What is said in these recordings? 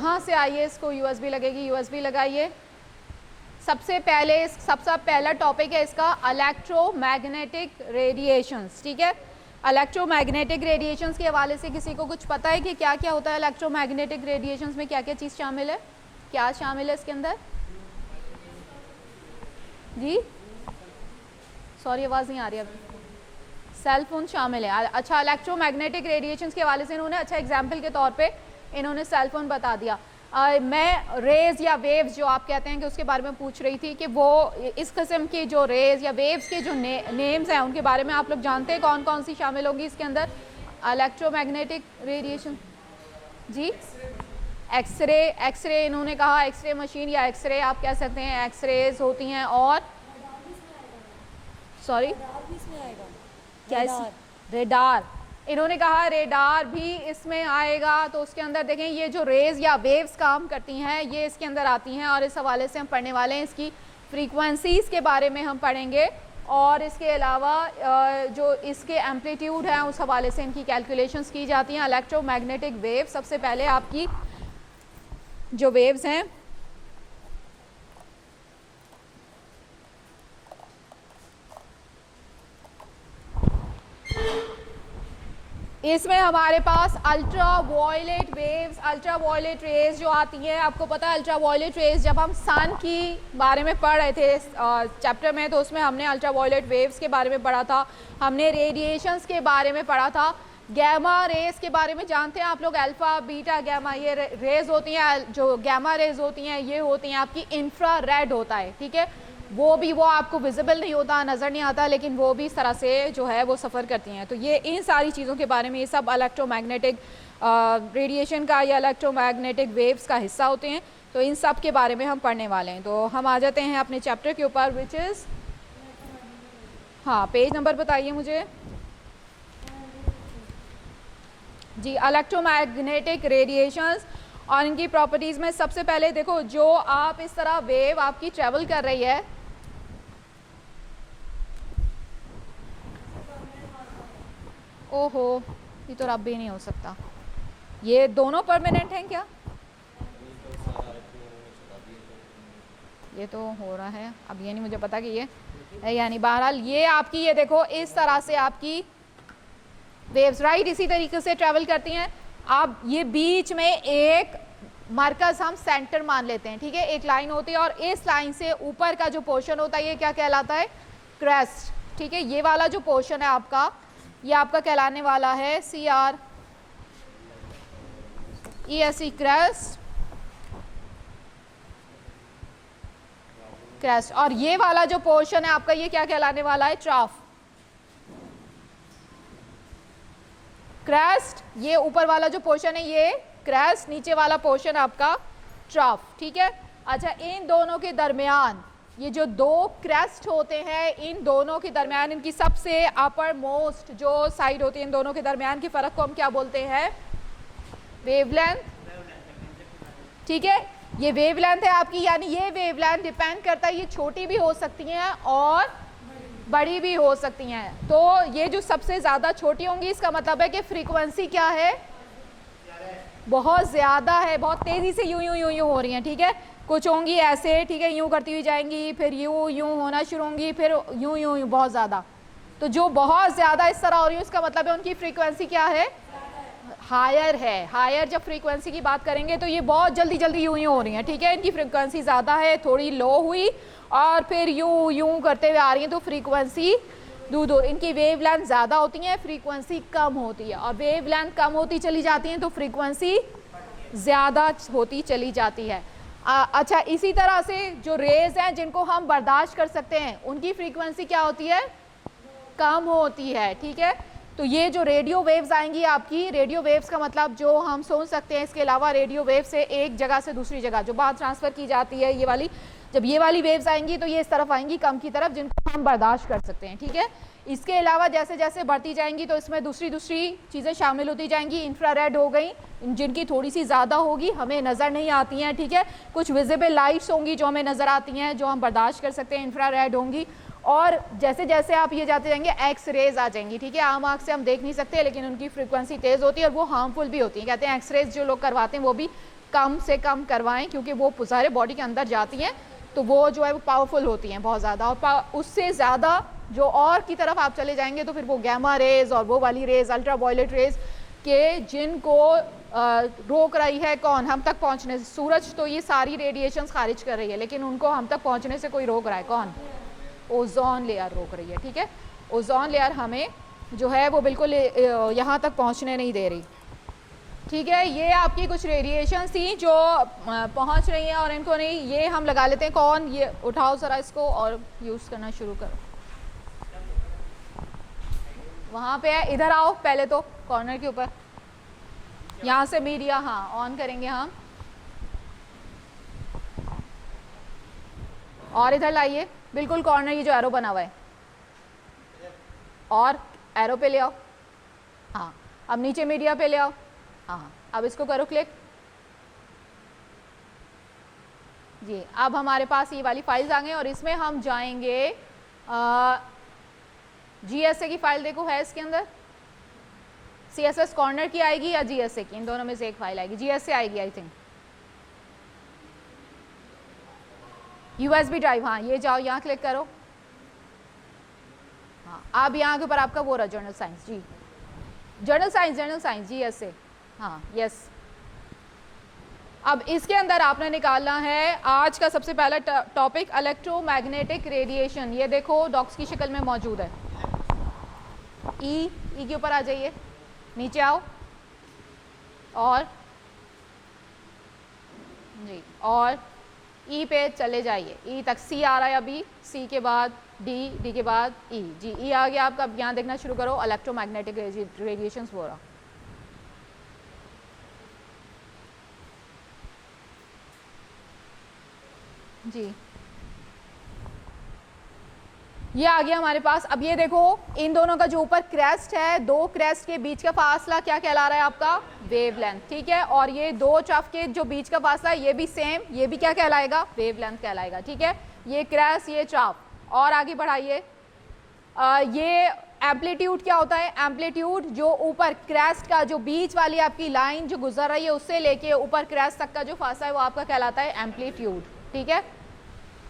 यहाँ से आइए, इसको यूएसबी लगेगी, यूएसबी लगाइए। सबसे पहला टॉपिक है इसका इलेक्ट्रोमैग्नेटिक रेडिएशंस, ठीक है। इलेक्ट्रोमैग्नेटिक रेडिएशंस के हवाले से किसी को कुछ पता है कि क्या क्या होता है इलेक्ट्रोमैग्नेटिक रेडिएशंस में, क्या क्या चीज़ शामिल है, क्या शामिल है इसके अंदर? जी सॉरी आवाज़ नहीं आ रही अभी। सेल फोन शामिल है। अच्छा, इलेक्ट्रोमैग्नेटिक रेडिएशंस के हवाले से इन्होंने अच्छा एग्जाम्पल के तौर पे इन्होंने सेल फोन बता दिया। मैं रेज या वेव्स जो आप कहते हैं कि उसके बारे में पूछ रही थी कि वो इस किस्म की जो रेज या वेव्स के जो नेम्स हैं उनके बारे में आप लोग जानते हैं कौन कौन सी शामिल होगी इसके अंदर इलेक्ट्रोमैग्नेटिक रेडिएशन? जी एक्सरे इन्होंने कहा, एक्सरे मशीन या एक्सरे आप कह सकते हैं, एक्सरेज होती हैं। और सॉरी क्या? रेडार इन्होंने कहा, रेडार भी इसमें आएगा। तो उसके अंदर देखें ये जो रेज या वेव्स काम करती हैं ये इसके अंदर आती हैं, और इस हवाले से हम पढ़ने वाले हैं, इसकी फ्रीक्वेंसीज के बारे में हम पढ़ेंगे, और इसके अलावा जो इसके एम्पलीट्यूड हैं उस हवाले से इनकी कैलकुलेशंस की जाती हैं। इलेक्ट्रोमैग्नेटिक वेव, सबसे पहले आपकी जो वेव्स हैं इसमें हमारे पास ultra violet waves, ultra violet rays जो आती हैं, आपको पता है अल्ट्रा वायलेट रेज जब हम सन की बारे में पढ़ रहे थे चैप्टर में, तो उसमें हमने अल्ट्रा वायलेट वेव्स के बारे में पढ़ा था, हमने रेडिएशंस के बारे में पढ़ा था, गैमा रेज के बारे में जानते हैं आप लोग, अल्फा बीटा गैमा ये रेज होती हैं। जो गैमा रेज होती हैं ये होती हैं आपकी इंफ्रारेड होता है, ठीक है, वो आपको विजिबल नहीं होता, नज़र नहीं आता, लेकिन वो भी इस तरह से जो है वो सफ़र करती हैं। तो ये इन सारी चीज़ों के बारे में, ये सब इलेक्ट्रोमैग्नेटिक रेडिएशन का या इलेक्ट्रोमैग्नेटिक वेव्स का हिस्सा होते हैं। तो इन सब के बारे में हम पढ़ने वाले हैं। तो हम आ जाते हैं अपने चैप्टर के ऊपर, विच इज़, हाँ पेज नंबर बताइए मुझे जी। इलेक्ट्रोमैग्नेटिक रेडिएशंस और इनकी प्रॉपर्टीज़ में सबसे पहले देखो, जो आप इस तरह वेव आपकी ट्रेवल कर रही है, ओहो ये तो रब भी नहीं हो सकता, ये दोनों परमानेंट हैं क्या? ये तो हो रहा है, अब ये नहीं मुझे पता कि ये है, यानी बहरहाल ये आपकी, ये देखो इस तरह से आपकी वेव्स राइट इसी तरीके से ट्रेवल करती हैं। अब ये बीच में एक मरकज हम सेंटर मान लेते हैं, ठीक है, एक लाइन होती है, और इस लाइन से ऊपर का जो पोर्शन होता है ये क्या कहलाता है? क्रेस्ट, ठीक है। ये वाला जो पोर्शन है आपका, ये आपका कहलाने वाला है CREST, क्रेस्ट, और ये वाला जो पोर्शन है आपका ये क्या कहलाने वाला है? ट्राफ। क्रेस्ट, ये ऊपर वाला जो पोर्शन है ये क्रेस्ट, नीचे वाला पोर्शन आपका ट्राफ, ठीक है। अच्छा, इन दोनों के दरमियान ये जो दो क्रेस्ट होते हैं, इन दोनों के दरमियान इनकी सबसे अपर मोस्ट जो साइड होती है, इन दोनों के दरमियान के फ़र्क को हम क्या बोलते हैं? वेवलेंथ, ठीक है। ये वेवलेंथ है आपकी, यानी ये वेवलेंथ डिपेंड करता है, ये छोटी भी हो सकती हैं और बड़ी भी हो सकती हैं। तो ये जो सबसे ज़्यादा छोटी होंगी इसका मतलब है कि फ्रीक्वेंसी क्या है? बहुत ज़्यादा है, बहुत तेज़ी से यूं यूं यूं यूं हो रही हैं, ठीक है। कुछ होंगी ऐसे, ठीक है, यूं करती हुई जाएंगी, फिर यूं यूं होना शुरू होंगी, फिर यूं यूं यूं बहुत ज़्यादा। तो जो बहुत ज़्यादा इस तरह हो रही है उसका मतलब है उनकी फ्रीक्वेंसी क्या है? हायर है। हायर जब फ्रीक्वेंसी की बात करेंगे तो ये बहुत जल्दी जल्दी यूं यूं हो रही हैं, ठीक है, इनकी फ्रीक्वेंसी ज़्यादा है, थोड़ी लो हुई और फिर यूं यूं करते हुए आ रही हैं, तो फ्रीक्वेंसी दूर, इनकी वेव लेंथ ज़्यादा होती है, फ्रीक्वेंसी कम होती है, और वेव लेंथ कम होती चली जाती है तो फ्रीक्वेंसी ज़्यादा होती चली जाती है। अच्छा, इसी तरह से जो रेज हैं जिनको हम बर्दाश्त कर सकते हैं उनकी फ्रीक्वेंसी क्या होती है? कम होती है, ठीक है। तो ये जो रेडियो वेव्स आएंगी आपकी, रेडियो वेव्स का मतलब जो हम सोच सकते हैं, इसके अलावा रेडियो वेव से एक जगह से दूसरी जगह जो बात ट्रांसफ़र की जाती है, ये वाली, जब ये वाली वेव्स आएंगी तो ये इस तरफ आएंगी कम की तरफ, जिनको हम बर्दाश्त कर सकते हैं, ठीक है। इसके अलावा जैसे जैसे बढ़ती जाएंगी तो इसमें दूसरी चीज़ें शामिल होती जाएंगी। इंफ्रारेड हो गई, जिनकी थोड़ी सी ज़्यादा होगी, हमें नज़र नहीं आती हैं, ठीक है। कुछ विजिबल लाइट्स होंगी जो हमें नज़र आती हैं, जो हम बर्दाश्त कर सकते हैं, इंफ्रारेड होंगी। और जैसे जैसे आप ये जाते जाएंगे एक्स रेज आ जाएंगी, ठीक है। आम आँख से हम देख नहीं सकते लेकिन उनकी फ्रीक्वेंसी तेज़ होती है और वो हार्मफुल भी होती है। कहते हैं एक्स रेज जो लोग करवाते हैं वो भी कम से कम करवाएं, क्योंकि वो सारे बॉडी के अंदर जाती हैं तो वो जो है वो पावरफुल होती हैं बहुत ज़्यादा, और उससे ज़्यादा जो और की तरफ आप चले जाएंगे तो फिर वो गैमा रेज और वो वाली रेज, अल्ट्रा वायलेट रेज के जिनको रोक रही है कौन, हम तक पहुंचने से। सूरज तो ये सारी रेडिएशंस खारिज कर रही है, लेकिन उनको हम तक पहुंचने से कोई रोक रहा है कौन, ओजोन लेयर रोक रही है, ठीक है। ओजोन लेयर हमें जो है वो बिल्कुल यहाँ तक पहुँचने नहीं दे रही, ठीक है। ये आपकी कुछ रेडिएशन थी जो पहुँच रही हैं और इनको नहीं, ये हम लगा लेते हैं कौन, ये उठाओ ज़रा इसको और यूज़ करना शुरू करो। वहाँ पे है, इधर आओ पहले तो कॉर्नर के ऊपर, यहाँ से मीडिया हाँ ऑन करेंगे हम, और इधर लाइए बिल्कुल कॉर्नर, ये जो एरो बना हुआ है, और एरो पे ले आओ, हाँ अब नीचे मीडिया पे ले आओ, हाँ अब इसको करो क्लिक जी। अब हमारे पास ये वाली फाइल्स आ गई और इसमें हम जाएंगे, GSA की फाइल देखो है इसके अंदर, CSS कॉर्नर की आएगी या GSA की, इन दोनों में से एक फाइल आएगी, GSA आएगी आई थिंक, USB ड्राइव, हाँ ये जाओ यहाँ क्लिक करो, हाँ अब यहाँ के ऊपर आपका वो रहा जर्नल साइंस जी, जर्नल साइंस GSA, हाँ यस। अब इसके अंदर आपने निकालना है आज का सबसे पहला टॉपिक इलेक्ट्रोमैग्नेटिक रेडिएशन, ये देखो डॉक्स की शक्ल में मौजूद है, ई के ऊपर आ जाइए, नीचे आओ और जी, और ई पे चले जाइए, ई तक, सी आ रहा है अभी, सी के बाद डी के बाद ई जी, ई आ गया आपका। अब यहाँ देखना शुरू करो, इलेक्ट्रोमैग्नेटिक रेडिएशन हो रहा, जी ये आ गया हमारे पास। अब ये देखो इन दोनों का जो ऊपर क्रेस्ट है, दो क्रेस्ट के बीच का फासला क्या कहला रहा है आपका, वेवलेंथ, ठीक है। और ये दो चफ के जो बीच का फासला है ये भी सेम, ये भी क्या कहलाएगा, वेवलेंथ कहलाएगा, ठीक है। ये क्रेस्ट, ये चफ, और आगे बढ़ाइए, ये एम्पलीट्यूड क्या होता है, एम्पलीट्यूड जो ऊपर क्रेस्ट का जो बीच वाली आपकी लाइन जो गुजर रही है उससे लेके ऊपर क्रेस्ट तक का जो फासला है वो आपका कहलाता है एम्पलीट्यूड, ठीक है।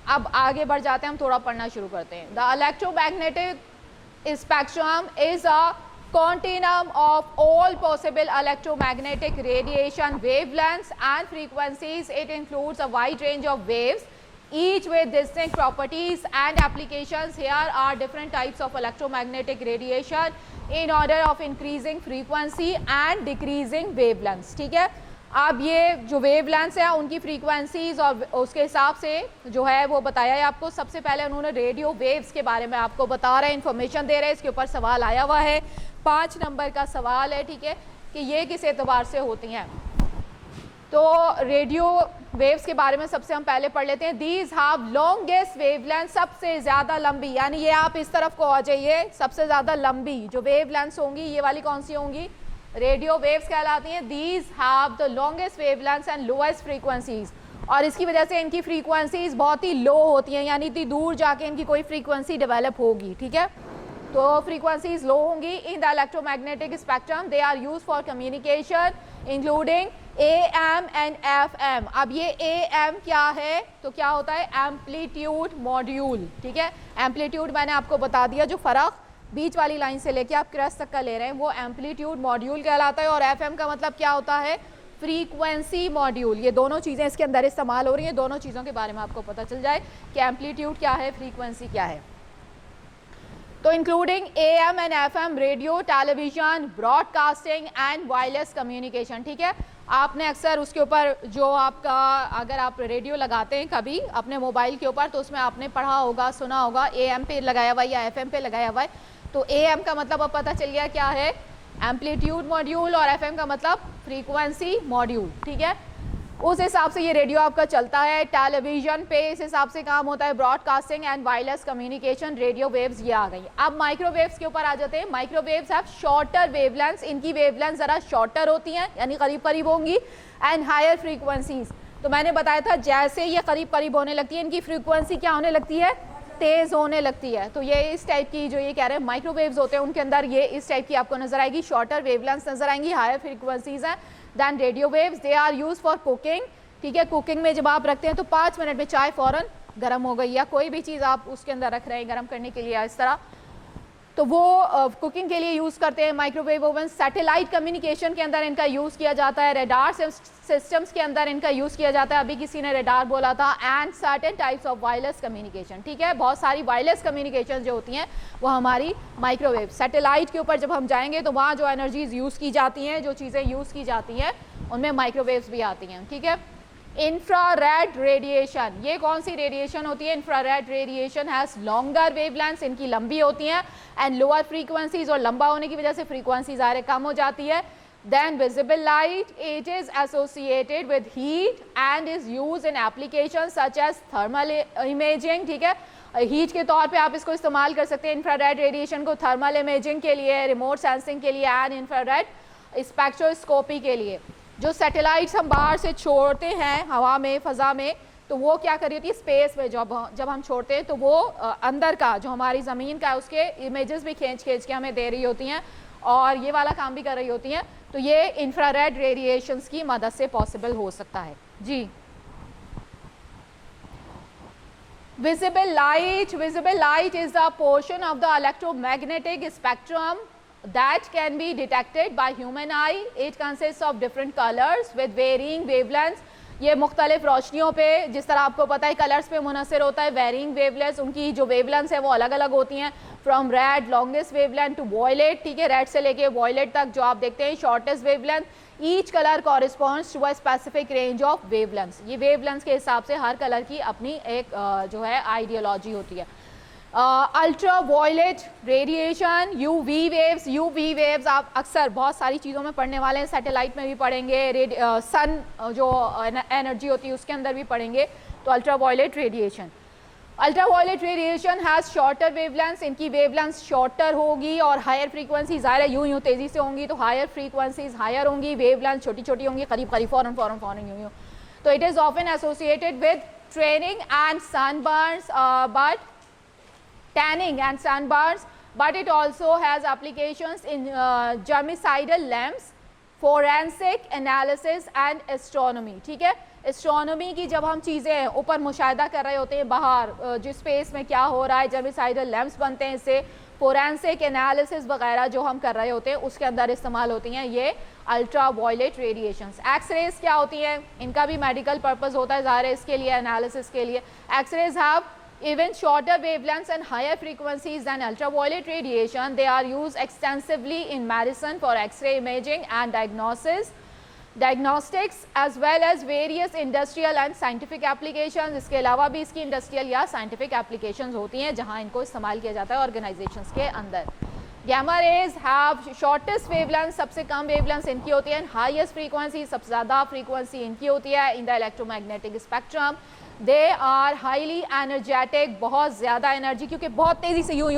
अब आगे बढ़ जाते हैं, हम थोड़ा पढ़ना शुरू करते हैं। The electromagnetic spectrum is a continuum of all possible electromagnetic radiation wavelengths and frequencies. It includes a wide range of waves, each with distinct properties and applications. Here are different types of electromagnetic radiation in order of increasing frequency and decreasing wavelengths, ठीक है। अब ये जो wavelengths है उनकी frequencies और उसके हिसाब से जो है वो बताया है आपको। सबसे पहले उन्होंने रेडियो वेव्स के बारे में आपको बता रहे हैं, इन्फॉर्मेशन दे रहे हैं, इसके ऊपर सवाल आया हुआ है, 5 नंबर का सवाल है, ठीक है, कि ये किस एतबार से होती हैं। तो रेडियो वेव्स के बारे में सबसे हम पहले पढ़ लेते हैं। दीज हैव लॉन्गेस्ट वेवलेंथ, सबसे ज़्यादा लंबी, यानी ये आप इस तरफ को आ जाइए, सबसे ज़्यादा लंबी जो वेवलेंथ्स होंगी ये वाली कौन सी होंगी, रेडियो वेव्स कहलाती हैं। These have the longest wavelengths and lowest frequencies, और इसकी वजह से इनकी फ्रीक्वेंसीज बहुत ही लो होती हैं, यानी इतनी दूर जाके इनकी कोई फ्रीक्वेंसी डेवलप होगी, ठीक है। तो फ्रीक्वेंसीज लो होंगी in the electromagnetic spectrum. They are used for communication including AM and FM। अब ये AM क्या है, तो क्या होता है, एम्पलीट्यूड मॉड्यूल, ठीक है। एम्पलीट्यूड मैंने आपको बता दिया, जो फ़र्क बीच वाली लाइन से लेके आप क्रेस्ट तक का ले रहे हैं वो एम्पलीट्यूड मॉड्यूल कहलाता है। और FM का मतलब क्या होता है, फ्रीक्वेंसी मॉड्यूल। ये दोनों चीज़ें इसके अंदर इस्तेमाल हो रही हैं, दोनों चीज़ों के बारे में आपको पता चल जाए कि एम्पलीट्यूड क्या है, फ्रीक्वेंसी क्या है। तो including AM and FM, radio, television, broadcasting and wireless communication, ठीक है। आपने अक्सर उसके ऊपर जो आपका, अगर आप रेडियो लगाते हैं कभी अपने मोबाइल के ऊपर तो उसमें आपने पढ़ा होगा, सुना होगा AM पे लगाया हुआ है या FM पे लगाया हुआ है। तो AM का मतलब अब पता चल गया क्या है, एम्पलीट्यूड मॉड्यूल, और FM का मतलब फ्रीक्वेंसी मॉड्यूल, ठीक है। उस हिसाब से ये रेडियो आपका चलता है। टेलीविजन पे इस हिसाब से काम होता है, broadcasting and wireless communication, radio waves ये आ गई। अब माइक्रोवेव्स के ऊपर आ जाते हैं। माइक्रोवेव्स हैव शॉर्टर वेवलेंथ्स, इनकी वेवलेंथ ज़रा शॉर्टर होती हैं, यानी करीब करीब होंगी, एंड हायर फ्रीक्वेंसीज। तो मैंने बताया था जैसे ये करीब करीब होने लगती है इनकी फ्रीक्वेंसी क्या होने लगती है, तेज़ होने लगती है। तो ये इस टाइप की जो ये कह रहे हैं माइक्रोवेव्स होते हैं उनके अंदर ये इस टाइप की आपको नजर आएगी, शॉर्टर वेवलेंथ्स नजर आएंगी, हायर फ्रीक्वेंसीज हैं than radio waves. They are use for cooking, ठीक है। कुकिंग में जब आप रखते हैं तो 5 मिनट में चाय फ़ौरन गर्म हो गई, या कोई भी चीज़ आप उसके अंदर रख रहे हैं गर्म करने के लिए इस तरह, तो वो कुकिंग के लिए यूज़ करते हैं माइक्रोवेव ओवन। सैटेलाइट कम्युनिकेशन के अंदर इनका यूज़ किया जाता है, रेडार सिस्टम्स के अंदर इनका यूज़ किया जाता है, अभी किसी ने रेडार बोला था, and certain types of wireless communication, ठीक है। बहुत सारी वायरलेस कम्युनिकेशन जो होती हैं वो हमारी माइक्रोवेव सैटेलाइट के ऊपर जब हम जाएंगे तो वहाँ जो एनर्जीज यूज़ की जाती हैं, जो चीज़ें यूज़ की जाती हैं उनमें माइक्रोवेव्स भी आती हैं, ठीक है। इंफ्रारेड रेडिएशन, ये कौन सी रेडिएशन होती है? Infrared radiation has longer wavelengths, इनकी लंबी होती हैं, एंड लोअर फ्रीक्वेंसीज, और लंबा होने की वजह से फ्रीक्वेंसी ज़ाहिर कम हो जाती है। Then visible light, it is associated with heat and is use in application such as thermal imaging, ठीक है। हीट के तौर पे आप इसको इस्तेमाल कर सकते हैं इंफ्रारेड रेडिएशन को, थर्मल इमेजिंग के लिए, रिमोट सेंसिंग के लिए, एंड इंफ्रारेड स्पेक्ट्रोस्कोपी के लिए। जो सैटेलाइट्स हम बाहर से छोड़ते हैं हवा में, फ़ज़ा में, तो वो क्या कर रही होती है स्पेस में, जब हम छोड़ते हैं तो वो अंदर का जो हमारी ज़मीन का है उसके इमेजेस भी खींच के हमें दे रही होती हैं, और ये वाला काम भी कर रही होती हैं। तो ये इंफ्रारेड रेडिएशंस की मदद से पॉसिबल हो सकता है जी। Visible light is the portion of the electromagnetic spectrum that can be detected by human eye. It consists of different colors with varying wavelengths. ये मुख्तलिफ रोशनियों पे, जिस तरह आपको पता है कलर्स पे मुनसर होता है, वेरिंग वेवलेंथ्स, उनकी जो वेवलेंथ्स है वो अलग अलग होती हैं, from red longest wavelength to violet, ठीक है, रेड से लेके वॉयलेट तक जो आप देखते हैं shortest wavelength. Each colour corresponds to a specific range of wavelengths. ये वेवलेंथ्स के हिसाब से हर कलर की अपनी एक जो है आइडियोलॉजी होती है। Ultra violet radiation, UV waves आप अक्सर बहुत सारी चीज़ों में पढ़ने वाले हैं, सैटेलाइट में भी पढ़ेंगे, सन जो एनर्जी होती है उसके अंदर भी पढ़ेंगे। तो ultra violet radiation has shorter wavelengths, इनकी वेवलेंथ्स शॉर्टर होगी, और हायर फ्रीक्वेंसी ज़ाहिर है यूं तेज़ी से होंगी तो हायर फ्रीक्वेंसीज हायर होंगी, वेवलेंथ छोटी छोटी होंगी, करीब फ़ौरन यूं। तो it is often associated with training and sunburns, but tanning and sunburns, but it also has applications in germicidal lamps, forensic analysis and astronomy, ठीक है। एस्ट्रोनॉमी की जब हम चीज़ें ऊपर मुशाहिदा कर रहे होते हैं बाहर जिस स्पेस में क्या हो रहा है, जर्मिसाइडल लैम्प्स बनते हैं, इससे फोरेंसिक एनालिसिस वगैरह जो हम कर रहे होते हैं उसके अंदर इस्तेमाल होती हैं ये अल्ट्रा वायलेट रेडिएशंस। एक्सरेज क्या होती हैं? इनका भी मेडिकल पर्पस होता है ज़ाहिर है, इसके लिए एनालिसिस के लिए। X rays have even shorter wavelengths and higher frequencies than ultraviolet radiation. They are used extensively in medicine for X-ray imaging and diagnostics as well as various industrial and scientific applications. इसके अलावा भी इसकी industrial या scientific applications होती हैं जहां इनको इस्तेमाल किया जाता है ऑर्गेनाइजेशंस के अंदर। Gamma rays have shortest wavelength, सबसे कम वेवलेंथ इनकी होती है, हाईएस्ट फ्रीक्वेंसी, सबसे ज़्यादा फ्रीक्वेंसी इनकी होती है in the electromagnetic spectrum. They are highly energetic, बहुत ज़्यादा एनर्जी, क्योंकि बहुत तेज़ी से यूं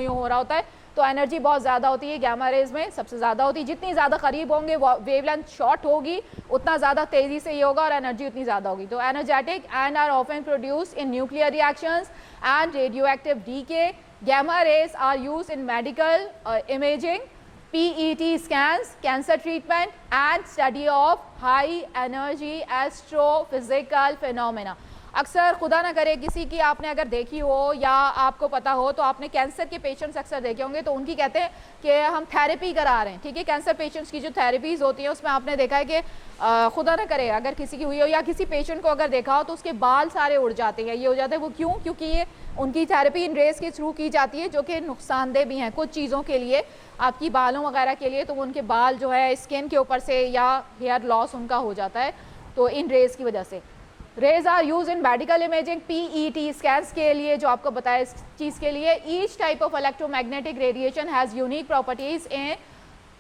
हो रहा होता है तो एनर्जी बहुत ज़्यादा होती है गैमा रेज में, सबसे ज़्यादा होती है। जितनी ज़्यादा करीब होंगे वेवलेंथ शॉर्ट होगी उतना ज़्यादा तेज़ी से ये होगा और एनर्जी उतनी ज़्यादा होगी। तो energetic and are often produced in nuclear reactions and radio active decay. Gamma rays are used in medical imaging, PET scans, cancer treatment and study of high energy astrophysical phenomena। अक्सर खुदा ना करे किसी की आपने अगर देखी हो या आपको पता हो तो आपने कैंसर के पेशेंट्स अक्सर देखे होंगे, तो उनकी कहते हैं कि हम थेरेपी करा रहे हैं, ठीक है। कैंसर पेशेंट्स की जो थेरेपीज़ होती हैं उसमें आपने देखा है कि खुदा ना करे अगर किसी की हुई हो या किसी पेशेंट को अगर देखा हो तो उसके बाल सारे उड़ जाते हैं, ये हो जाता है। वो क्यों? क्योंकि ये उनकी थेरेपी इन रेस के थ्रू की जाती है जो कि नुकसानदेह भी हैं कुछ चीज़ों के लिए, आपकी बालों वगैरह के लिए। तो वो उनके बाल जो है स्किन के ऊपर से या हेयर लॉस उनका हो जाता है तो इन रेस की वजह से। Rays are use in medical imaging, PET scans के लिए जो आपको बताया इस चीज़ के लिए। Each type of electromagnetic radiation has unique properties in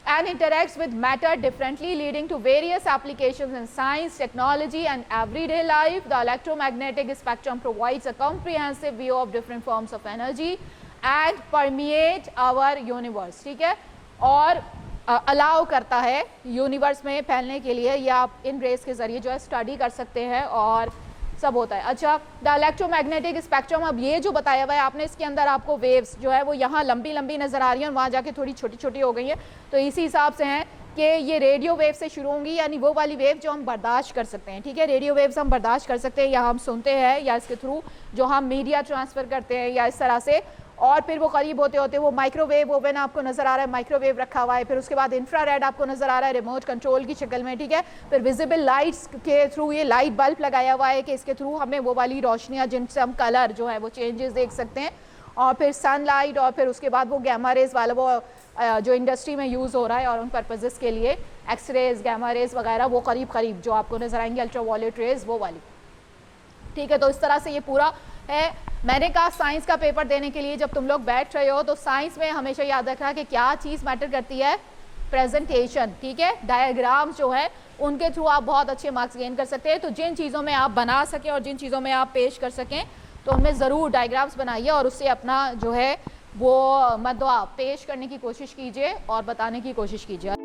and interacts with matter differently, leading to various applications in science, technology and everyday life. The electromagnetic spectrum provides a comprehensive view of different forms of energy and permeate our universe, ठीक है, और allow करता है universe में फैलने के लिए, या आप इन रेस के ज़रिए जो है स्टडी कर सकते हैं और सब होता है। अच्छा, द इलेक्ट्रोमैग्नेटिक स्पेक्ट्रम, अब ये जो बताया हुआ है आपने, इसके अंदर आपको वेव्स जो है वो यहाँ लंबी लंबी नज़र आ रही हैं और वहाँ जाके थोड़ी छोटी छोटी हो गई हैं, तो इसी हिसाब से हैं कि ये रेडियो वेव से शुरू होंगी, यानी वो वाली वेव जो हम बर्दाश्त कर सकते हैं। ठीक है, रेडियो वेव्स हम बर्दाश्त कर सकते हैं या हम सुनते हैं या इसके थ्रू जो हम मीडिया ट्रांसफ़र करते हैं या इस तरह से, और फिर वो करीब होते होते वो माइक्रोवेव ओवन आपको नज़र आ रहा है, माइक्रोवेव रखा हुआ है, फिर उसके बाद इंफ्रारेड आपको नज़र आ रहा है रिमोट कंट्रोल की शक्ल में। ठीक है, फिर विजिबल लाइट्स के थ्रू ये लाइट बल्ब लगाया हुआ है कि इसके थ्रू हमें वो वाली रोशनियाँ जिनसे हम कलर जो है वो चेंजेस देख सकते हैं, और फिर सनलाइट, और फिर उसके बाद वो गैमा रेज वाला वो जो इंडस्ट्री में यूज़ हो रहा है और उन पर्पजेस के लिए एक्सरेज, गैमा रेज वगैरह वो करीब करीब जो आपको नज़र आएंगे, अल्ट्रावायलेट रेज वो वाली। ठीक है, तो इस तरह से ये पूरा है। मैंने कहा साइंस का पेपर देने के लिए जब तुम लोग बैठ रहे हो तो साइंस में हमेशा याद रखना कि क्या चीज़ मैटर करती है, प्रेजेंटेशन। ठीक है, डायग्राम जो है उनके थ्रू आप बहुत अच्छे मार्क्स गेन कर सकते हैं। तो जिन चीज़ों में आप बना सकें और जिन चीज़ों में आप पेश कर सकें तो उनमें ज़रूर डायग्राम्स बनाइए और उससे अपना जो है वो मतलब पेश करने की कोशिश कीजिए और बताने की कोशिश कीजिए।